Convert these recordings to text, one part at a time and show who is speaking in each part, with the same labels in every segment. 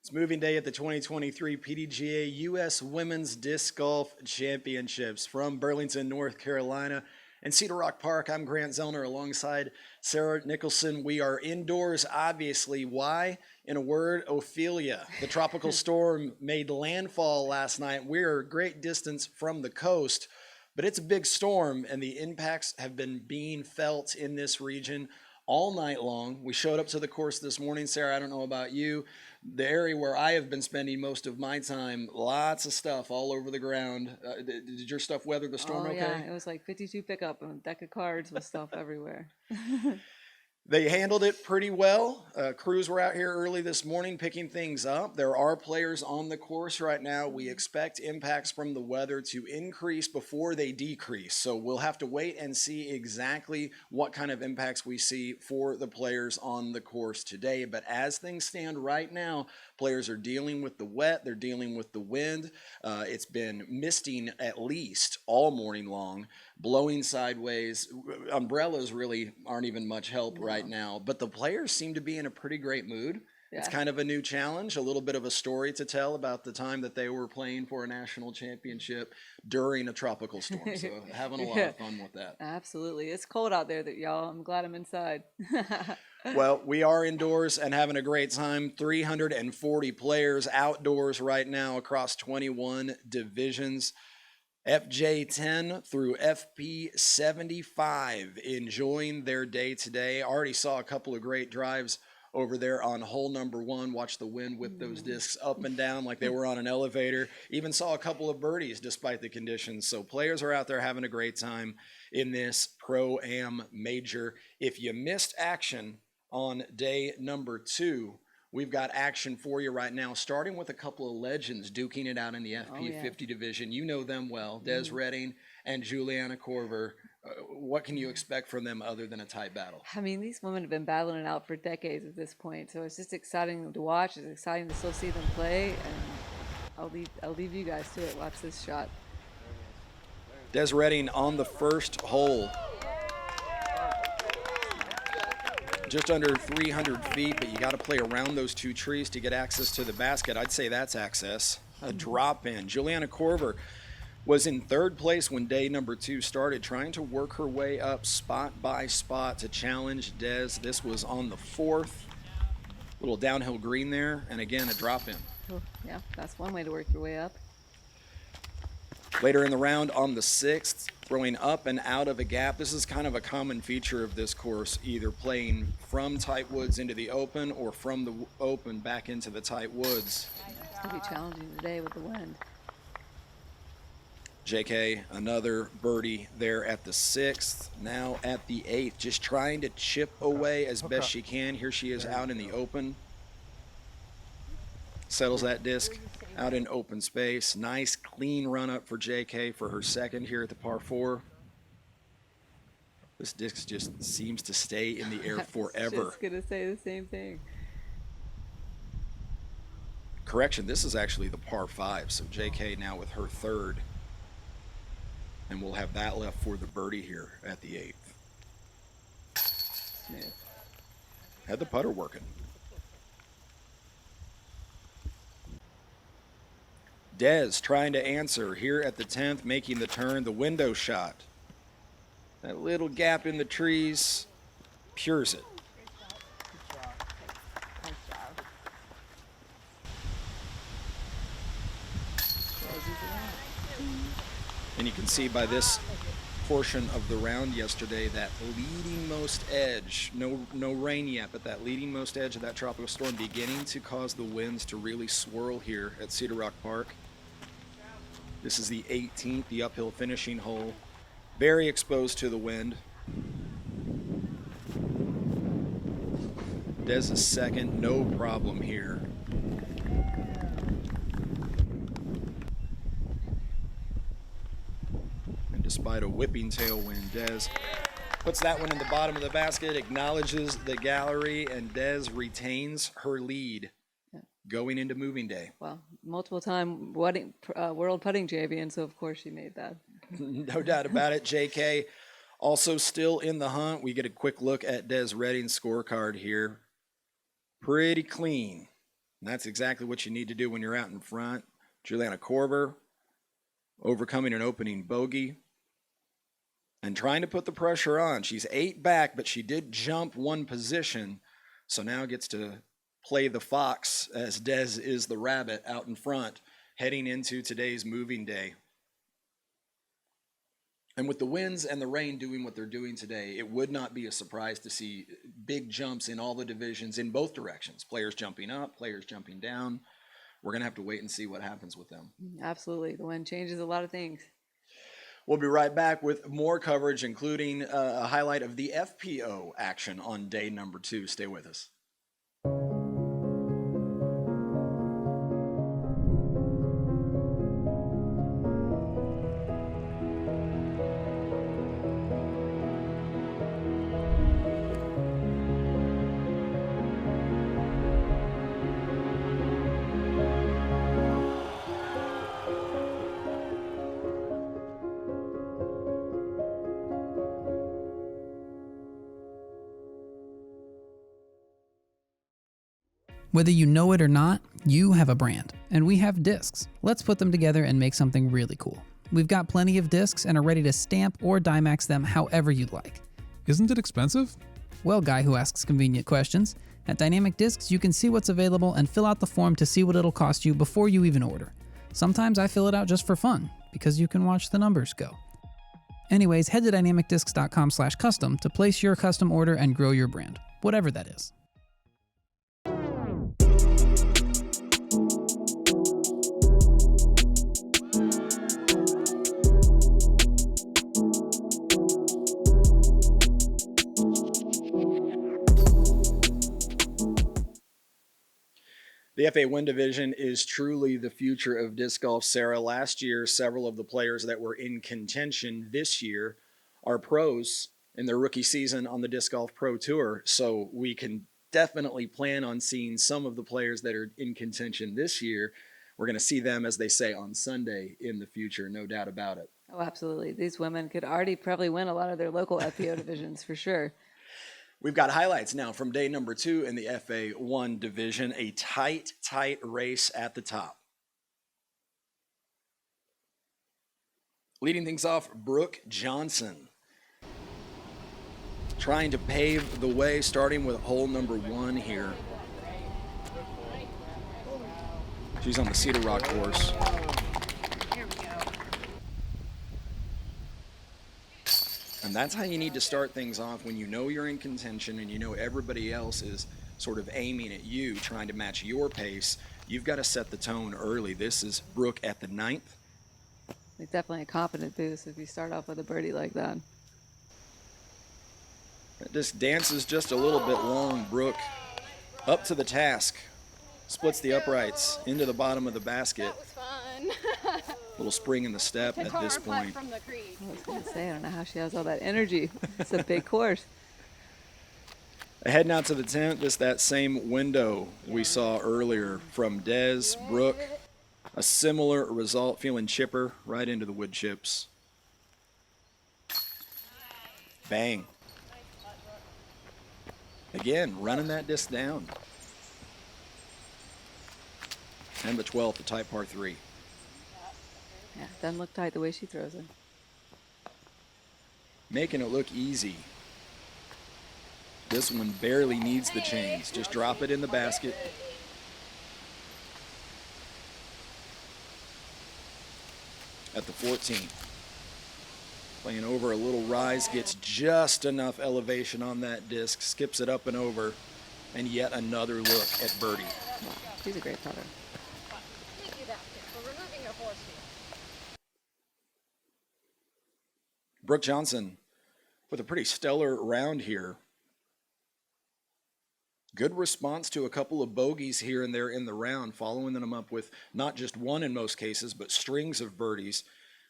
Speaker 1: It's moving day at the 2023 PDGA U.S. Women's Disc Golf Championships from Burlington, North Carolina. In Cedar Rock Park, I'm Grant Zellner alongside Sara, Nicholson. We are indoors, obviously. Why? In a word, Ophelia. The tropical storm made landfall last night. We're a great distance from the coast, but it's a big storm, and the impacts have been being felt in this region all night long. We showed up to the course this morning. Sara, I don't know about you. The area where I have been spending most of my time, lots of stuff all over the ground. Did your stuff weather the storm okay?
Speaker 2: Yeah, it was like 52 pickup and a deck of cards with stuff everywhere.
Speaker 1: They handled it pretty well. Crews were out here early this morning picking things up. There are players on the course right now. We expect impacts from the weather to increase before they decrease. So we'll have to wait and see exactly what kind of impacts we see for the players on the course today. But as things stand right now, players are dealing with the wet. They're dealing with the wind. It's been misting at least all morning long, blowing sideways. Umbrellas really aren't even much help right now, but the players seem to be in a pretty great mood. Yeah. It's kind of a new challenge, a little bit of a story to tell about the time that they were playing for a national championship during a tropical storm. So having a lot of fun with that.
Speaker 2: Absolutely. It's cold out there, y'all. I'm glad I'm inside.
Speaker 1: Well, we are indoors and having a great time. 340 players outdoors right now across 21 divisions. FJ10 through FP75 enjoying their day today. Already saw a couple of great drives over there on hole number one. Watch the wind whip those discs up and down like they were on an elevator. Even saw a couple of birdies despite the conditions. So players are out there having a great time in this Pro-Am major. If you missed action on day number two, we've got action for you right now, starting with a couple of legends duking it out in the FP50 division. You know them well, Des Redding and Juliana Korver. What can you expect from them other than a tight battle?
Speaker 2: I mean, these women have been battling it out for decades at this point, so it's just exciting to watch. It's exciting to still see them play, and I'll leave you guys to it. Watch this shot.
Speaker 1: Des Redding on the first hole. Just under 300 feet, but you got to play around those two trees to get access to the basket. I'd say that's access. A drop in. Juliana Korver was in third place when day number two started, trying to work her way up spot by spot to challenge Des. This was on the fourth. Little downhill green there, and again, a drop in.
Speaker 2: Oh, yeah, that's one way to work your way up.
Speaker 1: Later in the round on the sixth, throwing up and out of a gap. This is kind of a common feature of this course, either playing from tight woods into the open or from the open back into the tight woods.
Speaker 2: It's going to be challenging today with the wind.
Speaker 1: JK, another birdie there at the sixth, now at the eighth, just trying to chip away as best she can. Here she is out in the open. Settles that disc out in open space. Nice clean run up for JK for her second here at the par four. This disc just seems to stay in the air forever.
Speaker 2: I was just going to say the same thing.
Speaker 1: Correction, this is actually the par five, so JK now with her third. And we'll have that left for the birdie here at the eighth.
Speaker 2: Smooth.
Speaker 1: Had the putter working. Des trying to answer here at the 10th, making the turn, the window shot. That little gap in the trees, pures it. And you can see by this portion of the round yesterday, that leading most edge, no rain yet, but that leading most edge of that tropical storm beginning to cause the winds to really swirl here at Cedar Rock Park. This is the 18th, the uphill finishing hole. Very exposed to the wind. Des is second, no problem here. And despite a whipping tailwind, Des puts that one in the bottom of the basket, acknowledges the gallery, and Des retains her lead going into moving day.
Speaker 2: Well, multiple-time world putting champion, so of course she made that.
Speaker 1: No doubt about it. JK also still in the hunt. We get a quick look at Des Redding's scorecard here. Pretty clean. And that's exactly what you need to do when you're out in front. Juliana Korver overcoming an opening bogey and trying to put the pressure on. She's 8 back, but she did jump 1 position, so now gets to play the fox as Dez is the rabbit out in front, heading into today's moving day. And with the winds and the rain doing what they're doing today, it would not be a surprise to see big jumps in all the divisions in both directions. Players jumping up, players jumping down. We're going to have to wait and see what happens with them.
Speaker 2: Absolutely. The wind changes a lot of things.
Speaker 1: We'll be right back with more coverage, including a highlight of the FPO action on day number 2. Stay with us.
Speaker 3: Whether you know it or not, you have a brand, and we have discs. Let's put them together and make something really cool. We've got plenty of discs and are ready to stamp or Dimax them however you'd like.
Speaker 4: Isn't it expensive?
Speaker 3: Well, guy who asks convenient questions, at Dynamic Discs you can see what's available and fill out the form to see what it'll cost you before you even order. Sometimes I fill it out just for fun, because you can watch the numbers go. Anyways, head to dynamicdiscs.com/custom to place your custom order and grow your brand, whatever that is.
Speaker 1: The FA Wind Division is truly the future of disc golf, Sara. Last year, several of the players that were in contention this year are pros in their rookie season on the Disc Golf Pro Tour. So we can definitely plan on seeing some of the players that are in contention this year. We're going to see them, as they say, on Sunday in the future, no doubt about it.
Speaker 2: Oh, absolutely. These women could already probably win a lot of their local FPO divisions for sure.
Speaker 1: We've got highlights now from day number 2 in the FA1 division. A tight race at the top. Leading things off, Brooke Johnson. Trying to pave the way, starting with hole number 1 here. She's on the Cedar Rock course. And that's how you need to start things off when you know you're in contention and you know everybody else is sort of aiming at you, trying to match your pace. You've got to set the tone early. This is Brooke at the 9th.
Speaker 2: It's definitely a confident boost if you start off with a birdie like that.
Speaker 1: This dances just a little bit long. Brooke up to the task. Splits the uprights into the bottom of the basket.
Speaker 5: That was fun.
Speaker 1: Little spring in the step at this point.
Speaker 5: From the creek.
Speaker 2: I was going to say, I don't know how she has all that energy. It's a big course.
Speaker 1: Heading out to the 10th, just that same window we saw earlier from Dez, Brooke. A similar result, feeling chipper right into the wood chips. Bang. Again, running that disc down. And the 12th, the tight par 3.
Speaker 2: Yeah, doesn't look tight the way she throws it.
Speaker 1: Making it look easy. This one barely needs the chains. Just drop it in the basket. At the 14th. Playing over a little rise, gets just enough elevation on that disc, skips it up and over, and yet another look at birdie.
Speaker 2: Wow, she's a great putter.
Speaker 5: Thank you, basket, for removing your force field.
Speaker 1: Brooke Johnson with a pretty stellar round here. Good response to a couple of bogeys here and there in the round, following them up with not just one in most cases, but strings of birdies.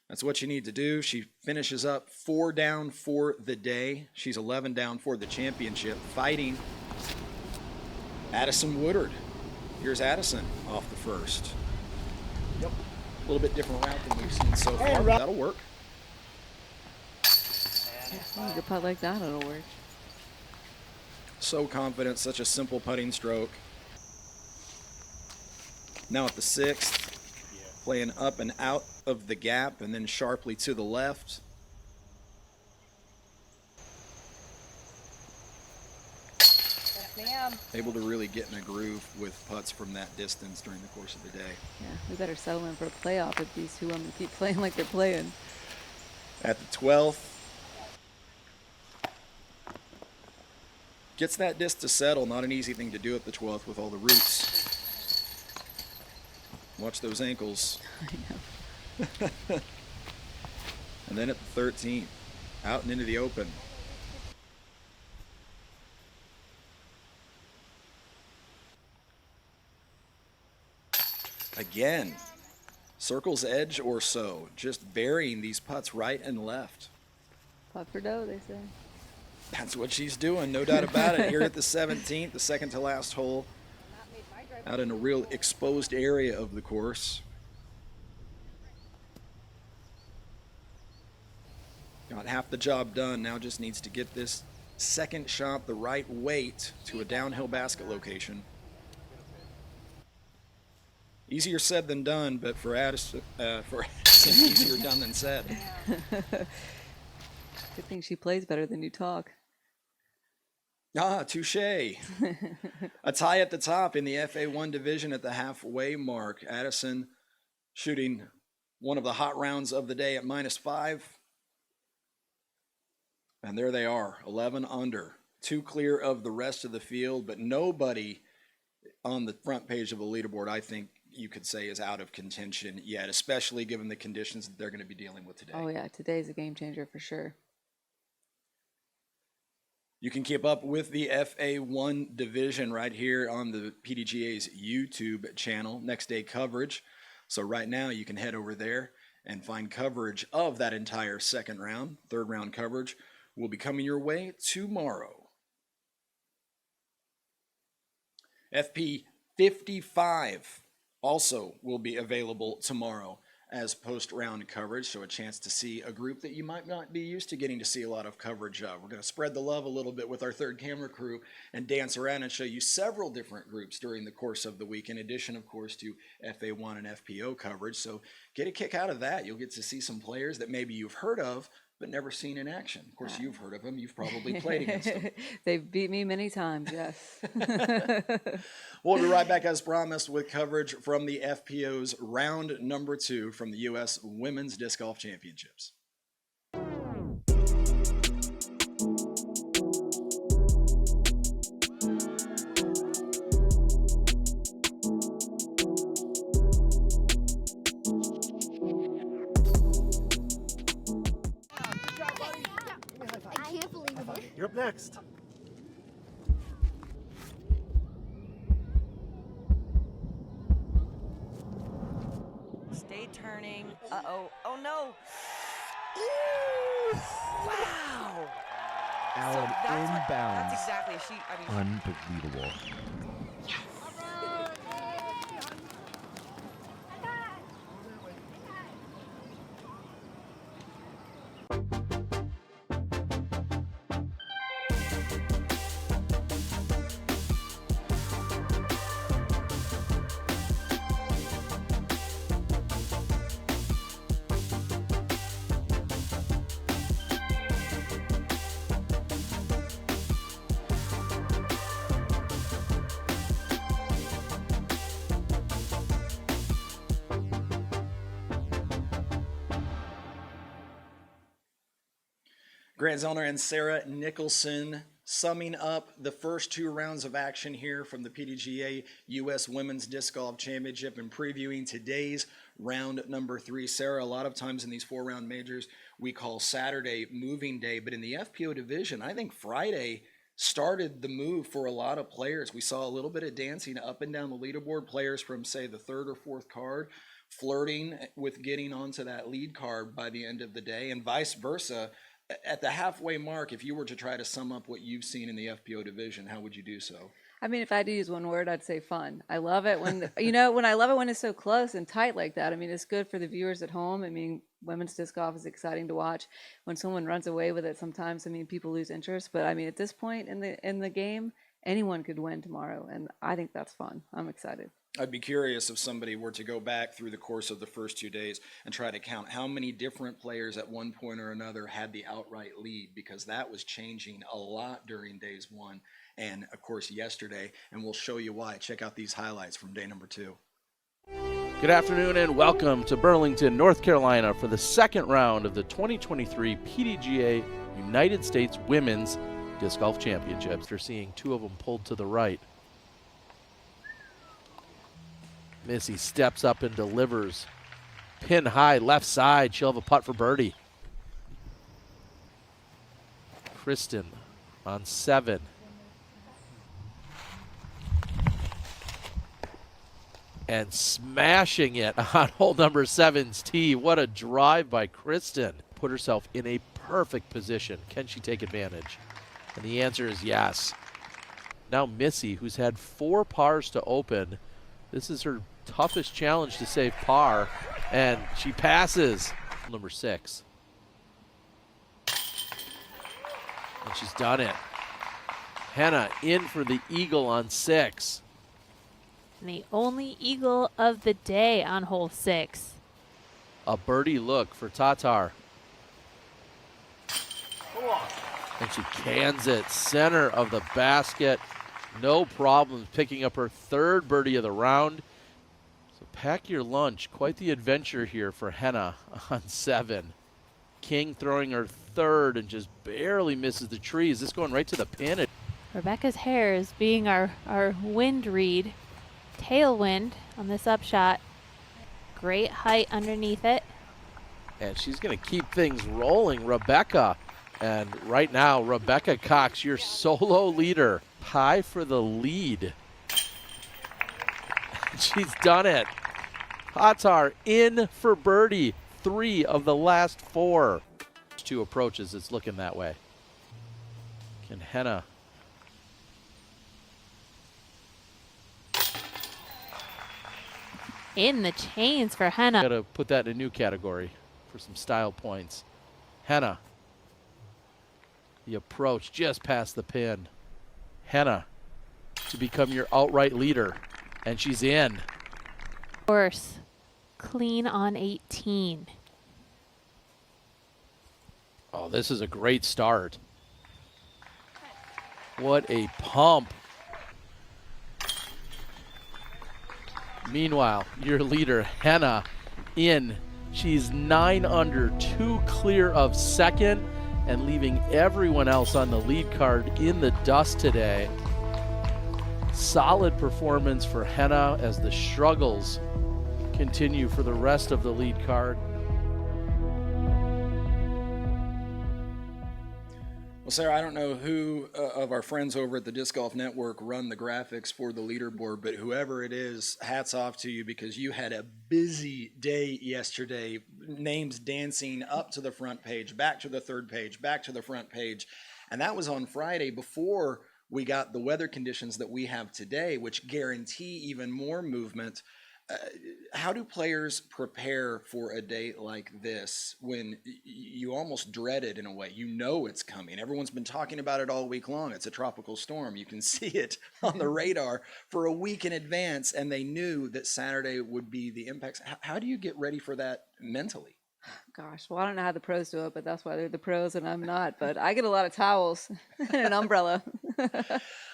Speaker 1: That's what you need to do. She finishes up 4 down for the day. She's 11 down for the championship, fighting Addison Woodard. Here's Addison off the first. Yep. A little bit different route than we've seen so far, but that'll work.
Speaker 2: Oh, a good putt like that, it'll work.
Speaker 1: So confident, such a simple putting stroke. Now at the 6th, playing up and out of the gap and then sharply to the left.
Speaker 5: Yes, ma'am.
Speaker 1: Able to really get in a groove with putts from that distance during the course of the day.
Speaker 2: Yeah, we better settle in for a playoff if these two women keep playing like they're playing.
Speaker 1: At the 12th, gets that disc to settle. Not an easy thing to do at the 12th with all the roots. Watch those ankles.
Speaker 2: I know.
Speaker 1: And then at the 13th, out and into the open. Again, circle's edge or so, just burying these putts right and left.
Speaker 2: Putt for dough, they say.
Speaker 1: That's what she's doing, no doubt about it. Here at the 17th, the second to last hole,
Speaker 5: Not made my drive.
Speaker 1: out in a real exposed area of the course. Got half the job done, now just needs to get this second shot the right weight to a downhill basket location. Easier said than done, but for Addison, easier done than said.
Speaker 2: Good thing she plays better than you talk.
Speaker 1: Ah, touche. A tie at the top in the FA1 division at the halfway mark. Addison shooting one of the hot rounds of the day at -5. And there they are, 11 under. 2 clear of the rest of the field, but nobody on the front page of the leaderboard, I think you could say, is out of contention yet, especially given the conditions that they're going to be dealing with today.
Speaker 2: Oh yeah, today's a game changer for sure.
Speaker 1: You can keep up with the FA1 division right here on the PDGA's YouTube channel, next day coverage. So right now you can head over there and find coverage of that entire second round. Third round coverage will be coming your way tomorrow. FP 55 also will be available tomorrow as post-round coverage, so a chance to see a group that you might not be used to getting to see a lot of coverage of. We're going to spread the love a little bit with our third camera crew and dance around and show you several different groups during the course of the week, in addition, of course, to FA1 and FPO coverage. So get a kick out of that. You'll get to see some players that maybe you've heard of, but never seen in action. Of course, you've heard of them. You've probably played against them.
Speaker 2: They've beat me many times, yes.
Speaker 1: We'll be right back as promised with coverage from the FPO's round number 2 from the U.S. Women's Disc Golf Championships.
Speaker 5: I can't believe it.
Speaker 4: You're up next.
Speaker 6: Stay turning. Uh-oh. Oh, no. Ooh. Wow.
Speaker 4: Alan, inbounds.
Speaker 6: That's exactly. I mean,
Speaker 4: Unbelievable.
Speaker 1: Grant Zellner and Sara Nicholson summing up the first 2 rounds of action here from the PDGA U.S. Women's Disc Golf Championship and previewing today's round number 3. Sara, a lot of times in these 4-round majors, we call Saturday moving day, but in the FPO division, I think Friday started the move for a lot of players. We saw a little bit of dancing up and down the leaderboard, players from, say, the 3rd or 4th card flirting with getting onto that lead card by the end of the day, and vice versa. At the halfway mark, if you were to try to sum up what you've seen in the FPO division, how would you do so?
Speaker 2: I mean, if I had to use one word, I'd say fun. I love it when, when I love it when it's so close and tight like that. I mean, it's good for the viewers at home. I mean, women's disc golf is exciting to watch. When someone runs away with it, sometimes, I mean, people lose interest. But I mean, at this point in the game, anyone could win tomorrow, and I think that's fun. I'm excited.
Speaker 1: I'd be curious if somebody were to go back through the course of the first 2 days and try to count how many different players at one point or another had the outright lead, because that was changing a lot during days 1 and, of course, yesterday, and we'll show you why. Check out these highlights from day number 2.
Speaker 7: Good afternoon and welcome to Burlington, North Carolina for the second round of the 2023 PDGA United States Women's Disc Golf Championships. They're seeing 2 of them pulled to the right. Missy steps up and delivers. Pin high, left side. She'll have a putt for birdie. Kristen on 7. And smashing it on hole number 7's tee. What a drive by Kristen. Put herself in a perfect position. Can she take advantage? And the answer is yes. Now Missy, who's had 4 pars to open. This is her toughest challenge to save par, and she passes. Number 6. And she's done it. Henna in for the eagle on 6.
Speaker 8: And the only eagle of the day on hole 6.
Speaker 7: A birdie look for Tatar. And she cans it center of the basket. No problems picking up her 3rd birdie of the round. So pack your lunch. Quite the adventure here for Henna on 7. King throwing her 3rd and just barely misses the tree. Is this going right to the pin?
Speaker 8: Rebecca's hair is being our wind read. Tailwind on this upshot. Great height underneath it.
Speaker 7: And she's going to keep things rolling, Rebecca. And right now, Rebecca Cox, your solo leader, high for the lead. She's done it. Tatar in for birdie. 3 of the last 4. 2 approaches, it's looking that way. Can Henna
Speaker 8: In the chains for Henna.
Speaker 7: got to put that in a new category for some style points. Henna. The approach just past the pin. Henna to become your outright leader. And she's in.
Speaker 8: Course. Clean on 18.
Speaker 7: Oh, this is a great start. What a pump. Meanwhile, your leader, Henna, in. She's 9 under, 2 clear of 2nd, and leaving everyone else on the lead card in the dust today. Solid performance for Henna as the struggles continue for the rest of the lead card.
Speaker 1: Well, Sarah, I don't know who of our friends over at the Disc Golf Network run the graphics for the leaderboard, but whoever it is, hats off to you, because you had a busy day yesterday. Names dancing up to the front page, back to the 3rd page, back to the front page. And that was on Friday before we got the weather conditions that we have today, which guarantee even more movement. How do players prepare for a day like this when you almost dread it in a way? You know it's coming. Everyone's been talking about it all week long. It's a tropical storm. You can see it on the radar for a week in advance, and they knew that Saturday would be the impacts. How do you get ready for that mentally?
Speaker 2: Gosh, well, I don't know how the pros do it, but that's why they're the pros and I'm not. But I get a lot of towels and an umbrella.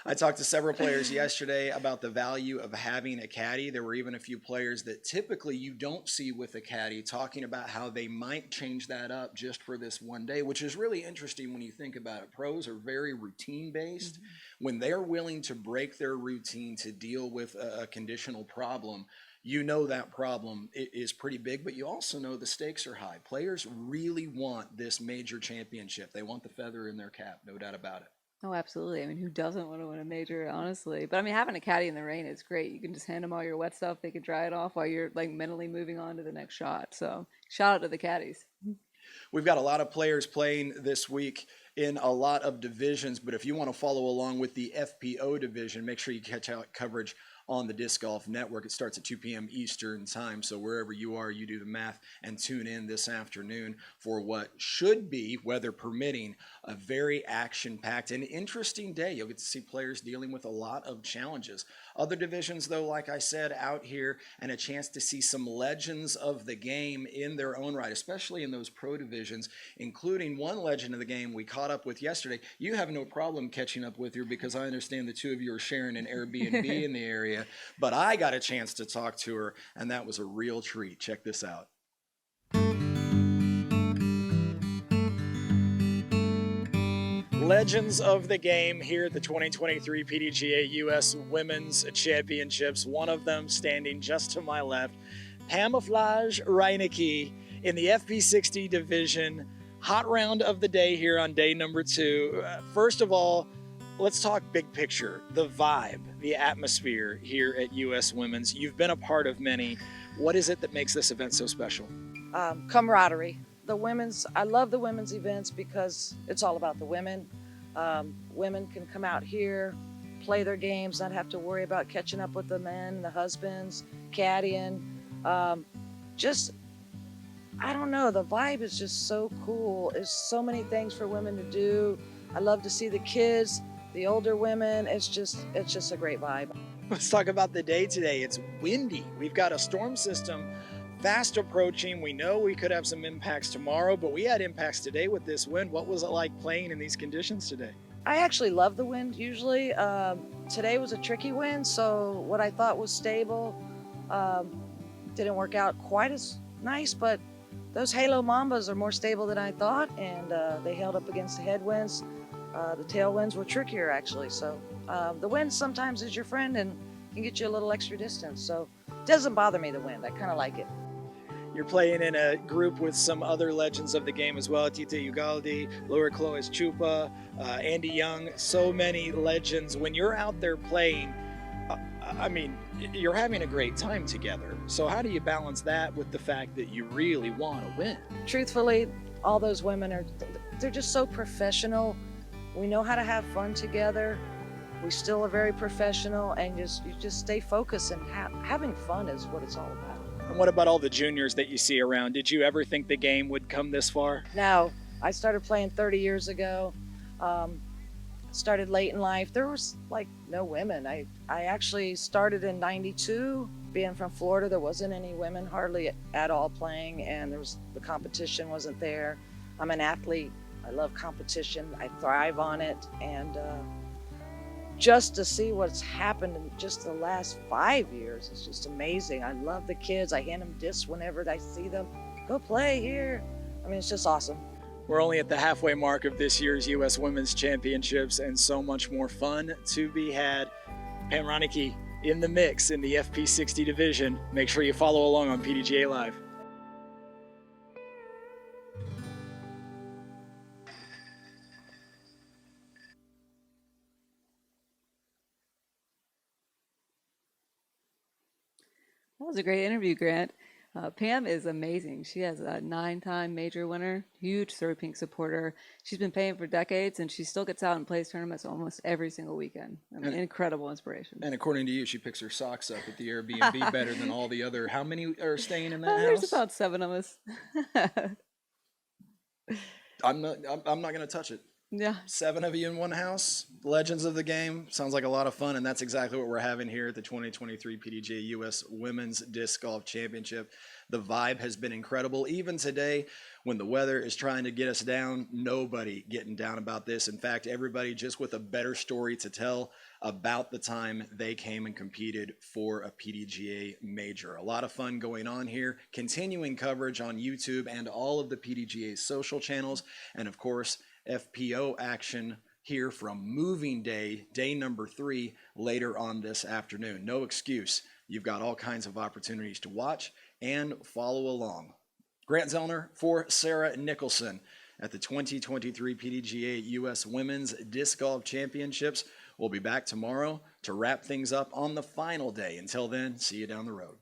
Speaker 1: I talked to several players yesterday about the value of having a caddy. There were even a few players that typically you don't see with a caddy talking about how they might change that up just for this one day, which is really interesting when you think about it. Pros are very routine-based. Mm-hmm. When they're willing to break their routine to deal with a conditional problem, you know that problem is pretty big, but you also know the stakes are high. Players really want this major championship. They want the feather in their cap, no doubt about it.
Speaker 2: Oh, absolutely. I mean, who doesn't want to win a major, honestly? But I mean, having a caddy in the rain is great. You can just hand them all your wet stuff. They can dry it off while you're like mentally moving on to the next shot. So shout out to the caddies.
Speaker 1: We've got a lot of players playing this week in a lot of divisions, but if you want to follow along with the FPO division, make sure you catch out coverage on the Disc Golf Network. It starts at 2 p.m. Eastern time, so wherever you are, you do the math and tune in this afternoon for what should be, weather permitting, a very action-packed and interesting day. You'll get to see players dealing with a lot of challenges. Other divisions, though, like I said, out here, and a chance to see some legends of the game in their own right, especially in those pro divisions, including one legend of the game we caught up with yesterday. You have no problem catching up with her because I understand the two of you are sharing an Airbnb in the area, but I got a chance to talk to her, and that was a real treat. Check this out. Legends of the game here at the 2023 PDGA US Women's Championships. One of them standing just to my left, Camouflage Reinecke in the FP60 division. Hot round of the day here on day number 2. First of all, let's talk big picture, the vibe, the atmosphere here at US Women's. You've been a part of many. What is it that makes this event so special?
Speaker 9: Camaraderie. I love the women's events because it's all about the women. Women can come out here, play their games, not have to worry about catching up with the men, the husbands, caddying. I don't know, the vibe is just so cool. There's so many things for women to do. I love to see the kids, the older women. It's just a great vibe.
Speaker 1: Let's talk about the day today. It's windy. We've got a storm system fast approaching. We know we could have some impacts tomorrow, but we had impacts today with this wind. What was it like playing in these conditions today?
Speaker 9: I actually love the wind usually. Today was a tricky wind, so what I thought was stable didn't work out quite as nice, but those Halo Mambas are more stable than I thought, and they held up against the headwinds. The tailwinds were trickier actually, so the wind sometimes is your friend and can get you a little extra distance, so it doesn't bother me, the wind. I kind of like it.
Speaker 1: You're playing in a group with some other legends of the game as well. Tita Ugaldi, Laura Cloes Chupa, Andy Young, so many legends. When you're out there playing, I mean, you're having a great time together. So how do you balance that with the fact that you really want to win?
Speaker 9: Truthfully, all those women they're just so professional. We know how to have fun together. We still are very professional, and you just stay focused, and having fun is what it's all about.
Speaker 1: And what about all the juniors that you see around? Did you ever think the game would come this far?
Speaker 9: No, I started playing 30 years ago. Started late in life. There was like no women. I actually started in '92. Being from Florida, there wasn't any women hardly at all playing, and the competition wasn't there. I'm an athlete. I love competition. I thrive on it, and just to see what's happened in just the last 5 years is just amazing. I love the kids. I hand them discs whenever I see them. Go play here. I mean, it's just awesome.
Speaker 1: We're only at the halfway mark of this year's U.S. Women's Championships, and so much more fun to be had. Pam Reinecke in the mix in the FP60 division. Make sure you follow along on PDGA Live.
Speaker 2: That was a great interview, Grant. Pam is amazing. She has a 9-time major winner, huge Surrey Pink supporter. She's been playing for decades, and she still gets out and plays tournaments almost every single weekend. I mean, incredible inspiration.
Speaker 1: And according to you, she picks her socks up at the Airbnb better than all the other. How many are staying in that house?
Speaker 2: There's about 7 of us.
Speaker 1: I'm not going to touch it.
Speaker 2: Yeah.
Speaker 1: 7 of you in one house. Legends of the game. Sounds like a lot of fun, and that's exactly what we're having here at the 2023 PDGA US Women's Disc Golf Championship. The vibe has been incredible. Even today, when the weather is trying to get us down, nobody getting down about this. In fact, everybody just with a better story to tell about the time they came and competed for a PDGA major. A lot of fun going on here. Continuing coverage on YouTube and all of the PDGA social channels. And of course, FPO action here from Moving Day, day number 3, later on this afternoon. No excuse. You've got all kinds of opportunities to watch and follow along. Grant Zellner for Sara Nicholson at the 2023 PDGA US Women's Disc Golf Championships. We'll be back tomorrow to wrap things up on the final day. Until then, see you down the road.